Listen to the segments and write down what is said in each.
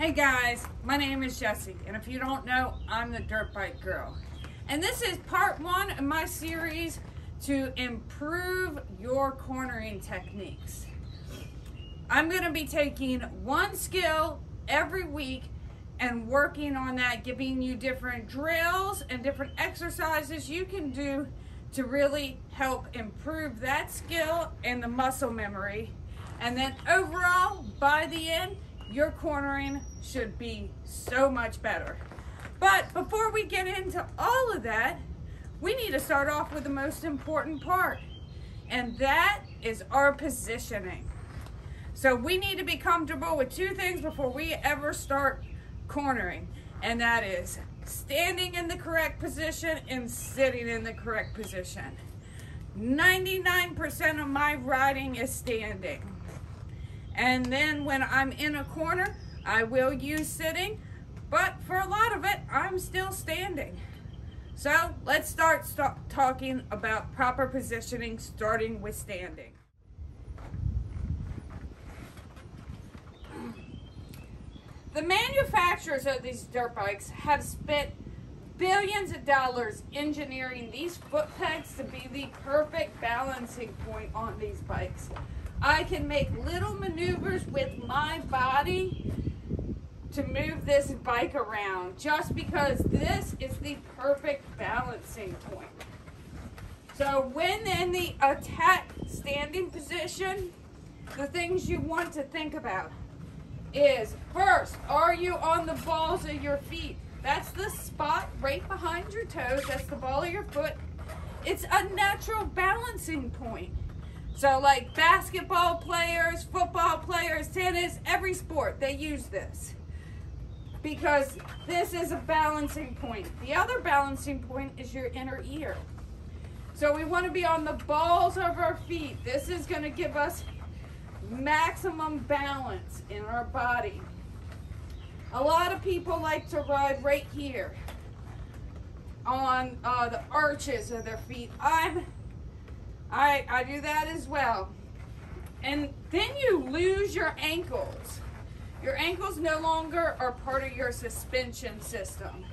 Hey guys, my name is Jessie, and if you don't know, I'm the Dirt Bike Girl. And this is part one of my series to improve your cornering techniques. I'm going to be taking one skill every week and working on that, giving you different drills and different exercises you can do to really help improve that skill and the muscle memory. And then overall, by the end, your cornering should be so much better. But before we get into all of that, we need to start off with the most important part, and that is our positioning. So we need to be comfortable with two things before we ever start cornering, and that is standing in the correct position and sitting in the correct position. 99% of my riding is standing. And then when I'm in a corner, I will use sitting, but for a lot of it, I'm still standing. So let's start talking about proper positioning, starting with standing. The manufacturers of these dirt bikes have spent billions of dollars engineering these foot pegs to be the perfect balancing point on these bikes. I can make little maneuvers with my body to move this bike around just because this is the perfect balancing point. So when in the attack standing position, the things you want to think about is, first, are you on the balls of your feet? That's the spot right behind your toes. That's the ball of your foot. It's a natural balancing point. So like basketball players, football players, tennis, every sport, they use this because this is a balancing point. The other balancing point is your inner ear. So we want to be on the balls of our feet. This is going to give us maximum balance in our body. A lot of people like to ride right here on the arches of their feet. I do that as well. And then you lose your ankles. Your ankles no longer are part of your suspension system.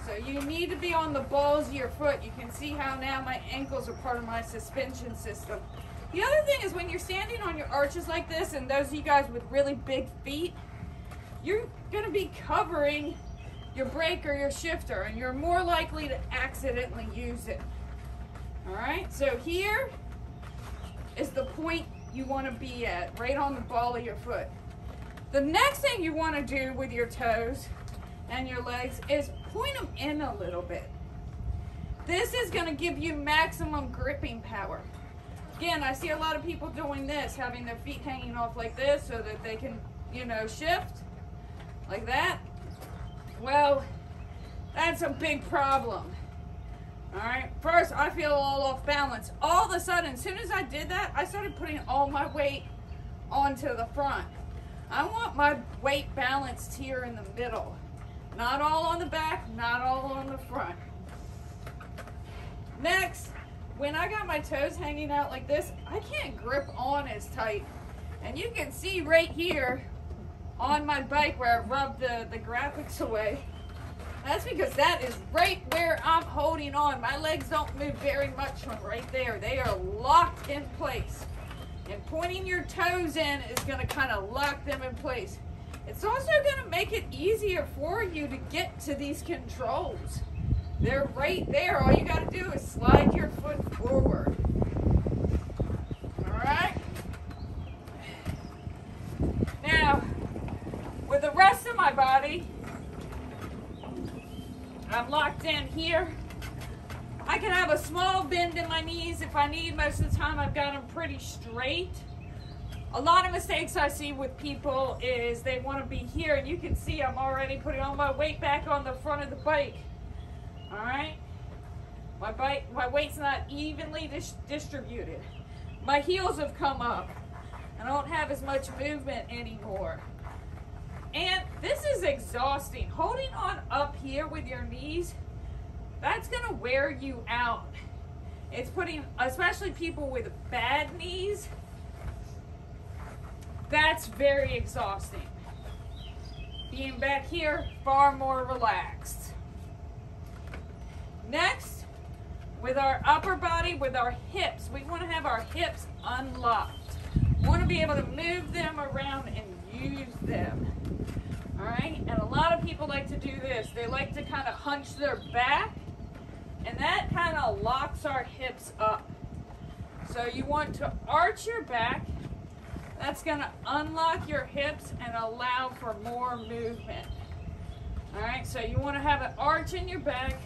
So you need to be on the balls of your foot. You can see how now my ankles are part of my suspension system. The other thing is when you're standing on your arches like this, and those of you guys with really big feet, you're gonna be covering your brake or your shifter, and you're more likely to accidentally use it. All right, so here is the point you want to be at, right on the ball of your foot. The next thing you want to do with your toes and your legs is point them in a little bit. This is going to give you maximum gripping power. Again, I see a lot of people doing this, having their feet hanging off like this so that they can, shift like that. Well, that's a big problem. All right, first I feel all off balance. All of a sudden, as soon as I did that, I started putting all my weight onto the front. I want my weight balanced here in the middle. Not all on the back, not all on the front. Next, when I got my toes hanging out like this, I can't grip on as tight. And you can see right here on my bike where I rubbed the graphics away. That's because that is right where I'm holding on. My legs don't move very much from right there. They are locked in place. And pointing your toes in is going to kind of lock them in place. It's also going to make it easier for you to get to these controls. They're right there. All you got to do is slide your foot forward. All right? Now, with the rest of my body, I'm locked in here. I can have a small bend in my knees if I need. Most of the time I've got them pretty straight. A lot of mistakes I see with people is they want to be here, and you can see I'm already putting all my weight back on the front of the bike. All right? My weight's not evenly distributed. My heels have come up. I don't have as much movement anymore. And this is exhausting. Holding on up here with your knees, that's gonna wear you out. It's putting, especially people with bad knees, that's very exhausting. being back here far more relaxed. Next, with our upper body, with our hips, we want to have our hips unlocked. We want to be able to move them around and use them. All right, and a lot of people like to do this. They like to kind of hunch their back, and that kind of locks our hips up. So you want to arch your back. That's going to unlock your hips and allow for more movement. All right, so you want to have an arch in your back,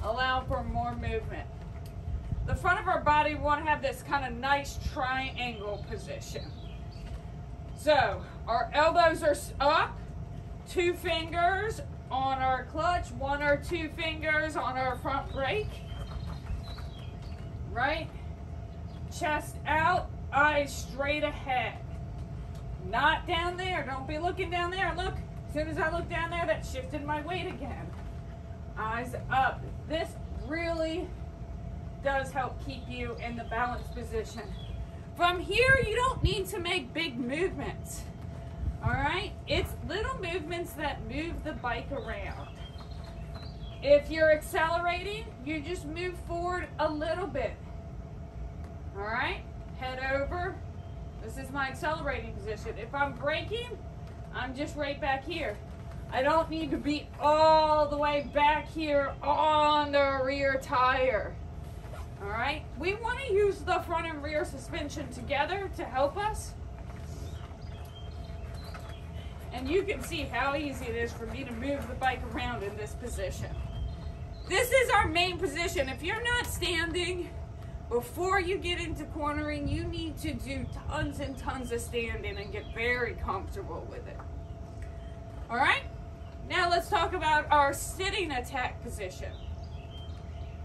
allow for more movement. The front of our body, we want to have this kind of nice triangle position. So our elbows are up, 2 fingers on our clutch, 1 or 2 fingers on our front brake. Right? Chest out, eyes straight ahead. Not down there. Don't be looking down there. Look, as soon as I look down there, that shifted my weight again. Eyes up. This really does help keep you in the balanced position. From here, you don't need to make big movements. All right? It's little movements that move the bike around. If you're accelerating, you just move forward a little bit. All right? Head over. This is my accelerating position. If I'm braking, I'm just right back here. I don't need to be all the way back here on the rear tire. All right? We want to use the front and rear suspension together to help us. And you can see how easy it is for me to move the bike around in this position. This is our main position. If you're not standing, before you get into cornering, you need to do tons and tons of standing and get very comfortable with it. All right? Now let's talk about our sitting attack position.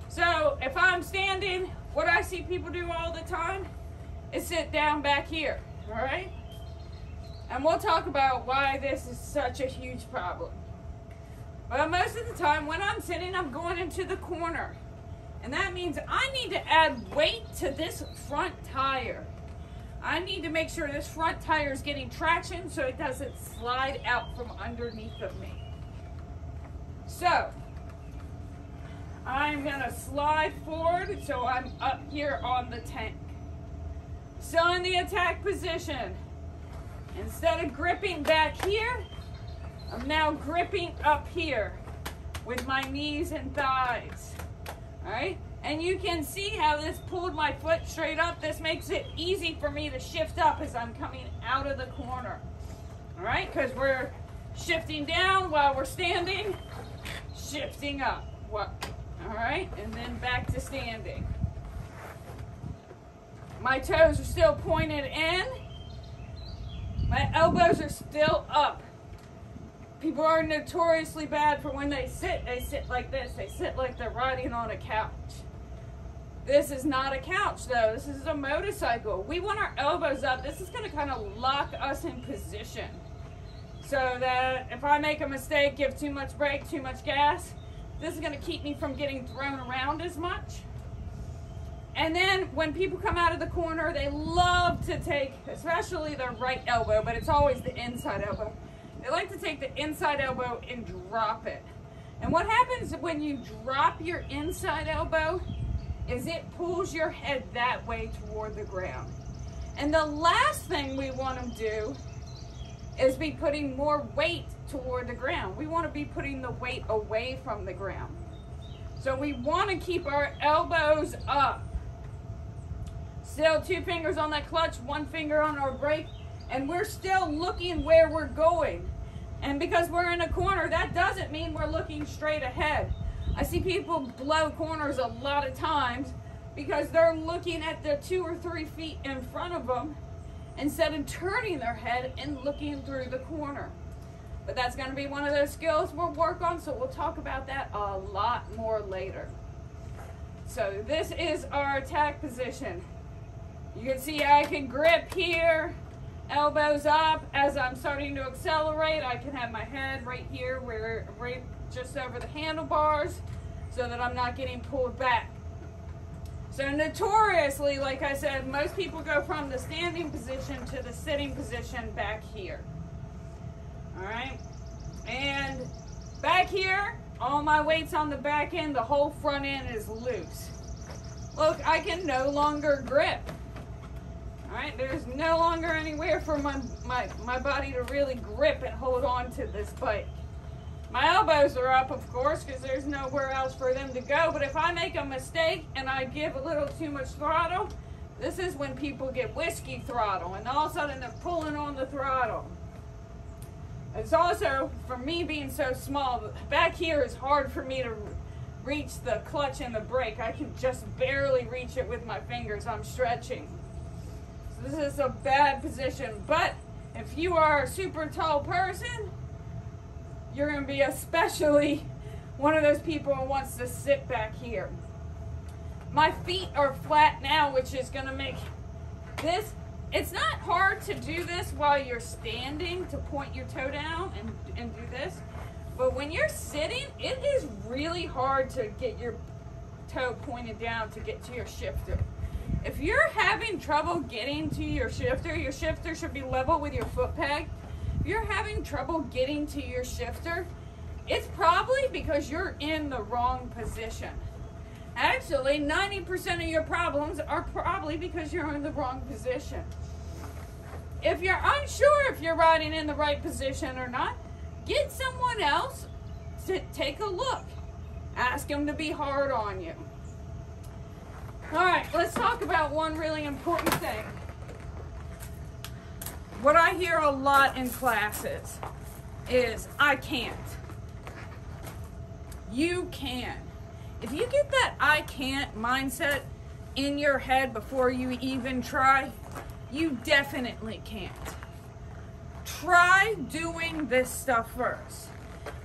So if I'm standing, what I see people do all the time is sit down back here, all right? And we'll talk about why this is such a huge problem. But most of the time when I'm sitting, I'm going into the corner. And that means I need to add weight to this front tire. I need to make sure this front tire is getting traction so it doesn't slide out from underneath of me. So, I'm going to slide forward so I'm up here on the tank. So in the attack position, instead of gripping back here, I'm now gripping up here with my knees and thighs. All right, and you can see how this pulled my foot straight up. This makes it easy for me to shift up as I'm coming out of the corner. All right, because we're shifting down while we're standing, shifting up. What? All right, and then back to standing. My toes are still pointed in. My elbows are still up. People are notoriously bad for when they sit like this. They sit like they're riding on a couch. This is not a couch though. This is a motorcycle. We want our elbows up. This is going to kind of lock us in position so that if I make a mistake, give too much brake, too much gas, this is going to keep me from getting thrown around as much. And then when people come out of the corner, they love to take, especially their right elbow, but it's always the inside elbow. They like to take the inside elbow and drop it. And what happens when you drop your inside elbow is it pulls your head that way toward the ground. And the last thing we want to do is be putting more weight toward the ground. We want to be putting the weight away from the ground. So we want to keep our elbows up. Still 2 fingers on that clutch, 1 finger on our brake, and we're still looking where we're going. And because we're in a corner, that doesn't mean we're looking straight ahead. I see people blow corners a lot of times because they're looking at the 2 or 3 feet in front of them instead of turning their head and looking through the corner. But that's going to be one of those skills we'll work on, so we'll talk about that a lot more later. So this is our attack position. You can see I can grip here, elbows up. As I'm starting to accelerate, I can have my head right here, right just over the handlebars, so that I'm not getting pulled back. So notoriously, like I said, most people go from the standing position to the sitting position back here. All right? Back here, all my weight's on the back end, the whole front end is loose. Look, I can no longer grip. All right, there's no longer anywhere for my body to really grip and hold on to this bike. My elbows are up, of course, because there's nowhere else for them to go. But if I make a mistake and I give a little too much throttle, this is when people get whiskey throttle, and all of a sudden they're pulling on the throttle. It's also, for me being so small, back here is hard for me to reach the clutch and the brake. I can just barely reach it with my fingers. I'm stretching. So this is a bad position. But if you are a super tall person, you're going to be especially one of those people who wants to sit back here. My feet are flat now, which is going to make this, it's not hard to do this while you're standing, to point your toe down and do this. But when you're sitting, it is really hard to get your toe pointed down to get to your shifter. If you're having trouble getting to your shifter should be level with your foot peg. If you're having trouble getting to your shifter, it's probably because you're in the wrong position. Actually, 90% of your problems are probably because you're in the wrong position. If you're unsure if you're riding in the right position or not, get someone else to take a look. Ask them to be hard on you. All right, let's talk about one really important thing. What I hear a lot in classes is, I can't. You can. If you get that I can't mindset in your head before you even try, you definitely can't. Try doing this stuff first.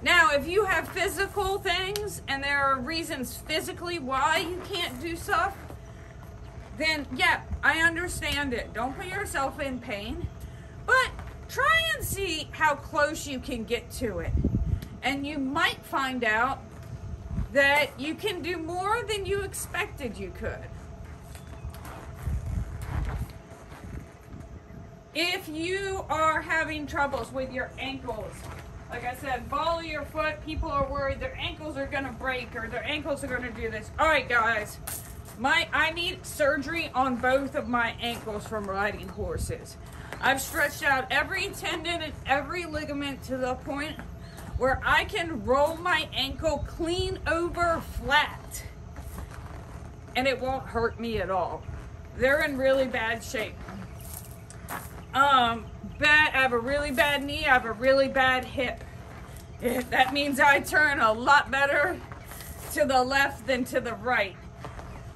Now, if you have physical things and there are reasons physically why you can't do stuff, then yeah, I understand it. Don't put yourself in pain, but try and see how close you can get to it. And you might find out that you can do more than you expected you could. If you are having troubles with your ankles, like I said, ball of your foot, people are worried their ankles are gonna break or their ankles are gonna do this. All right, guys, I need surgery on both of my ankles from riding horses. I've stretched out every tendon and every ligament to the point where I can roll my ankle clean over flat and it won't hurt me at all. They're in really bad shape. I have a really bad knee, I have a really bad hip. That means I turn a lot better to the left than to the right.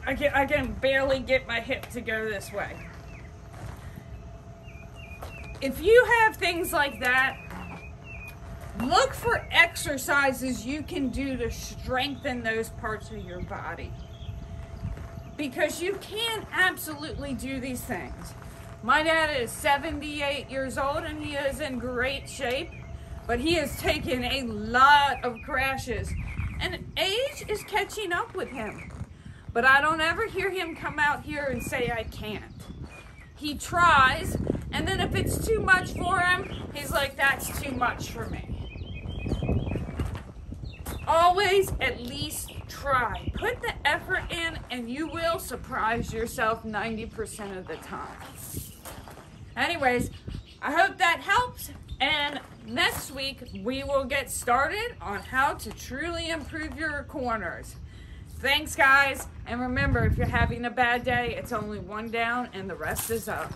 I can barely get my hip to go this way. If you have things like that, look for exercises you can do to strengthen those parts of your body. Because you can absolutely do these things. My dad is 78 years old and he is in great shape, but he has taken a lot of crashes. And age is catching up with him. But I don't ever hear him come out here and say, I can't. He tries, and then if it's too much for him, he's like, that's too much for me. Always at least try. Put the effort in and you will surprise yourself 90% of the time. Anyways, I hope that helps. And next week, we will get started on how to truly improve your corners. Thanks, guys. And remember, if you're having a bad day, it's only one down and the rest is up.